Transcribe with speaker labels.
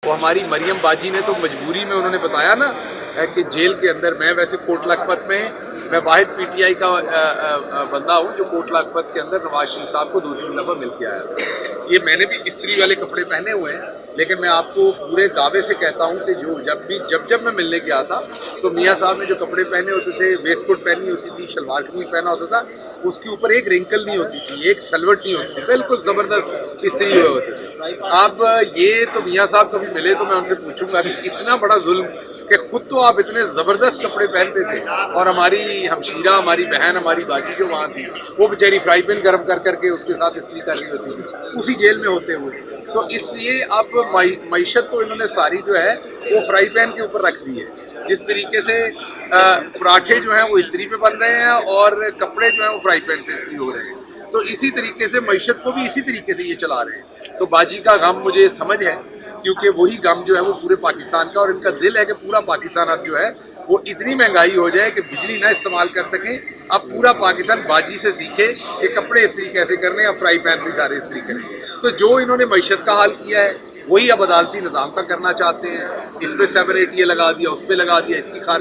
Speaker 1: वो हमारी मरियम बाजी ने तो मजबूरी में उन्होंने बताया ना कि जेल के अंदर मैं वैसे कोट लखपत में मैं वाहिद पीटीआई का बंदा हूँ जो कोट लखपत के अंदर नवाज शरीफ साहब को 2-3 दफ़ा मिल के आया था। ये मैंने भी इस्त्री वाले कपड़े पहने हुए हैं, लेकिन मैं आपको पूरे दावे से कहता हूँ कि जो जब मैं मिलने गया था तो मियाँ साहब ने जो कपड़े पहने होते थे, वेस्ट कोट पहनी होती थी, शलवार कमीज पहना होता था, उसके ऊपर एक रिंकल नहीं होती थी, एक सलवट नहीं होती थी, बिल्कुल ज़बरदस्त इस्त्री हुए होते थे। अब ये तो मियाँ साहब कभी मिले तो मैं उनसे पूछूंगा कि इतना बड़ा जुल्म कि खुद तो आप इतने ज़बरदस्त कपड़े पहनते थे और हमारी हमशीरा, हमारी बहन, हमारी बाजी जो वहाँ थी वो बेचारी फ्राई पैन गर्म कर करके उसके साथ इस्त्री कर रही होती थी उसी जेल में होते हुए। तो इसलिए अब मईशत तो इन्होंने सारी जो है वो फ्राई पैन के ऊपर रख दी है। जिस तरीके से पराठे जो हैं वो इस्त्री पे बन रहे हैं और कपड़े जो हैं वो फ्राई पैन से इस्त्री हो रहे हैं, तो इसी तरीके से मईशत को भी इसी तरीके से ये चला रहे हैं। तो बाजी का गम मुझे समझ है, क्योंकि वही गम जो है वो पूरे पाकिस्तान का, और इनका दिल है कि पूरा पाकिस्तान अब जो है वो इतनी महंगाई हो जाए कि बिजली ना इस्तेमाल कर सकें। अब पूरा पाकिस्तान बाजी से सीखे कि कपड़े इस्त्री कैसे करने, अब फ्राई पैन से सारे इस्त्री करें। तो जो इन्होंने मईशत का हाल किया है वही अब अदालती निज़ाम का करना चाहते हैं। इस पर 7-8 ये लगा दिया, उस पर लगा दिया, इसकी खारिज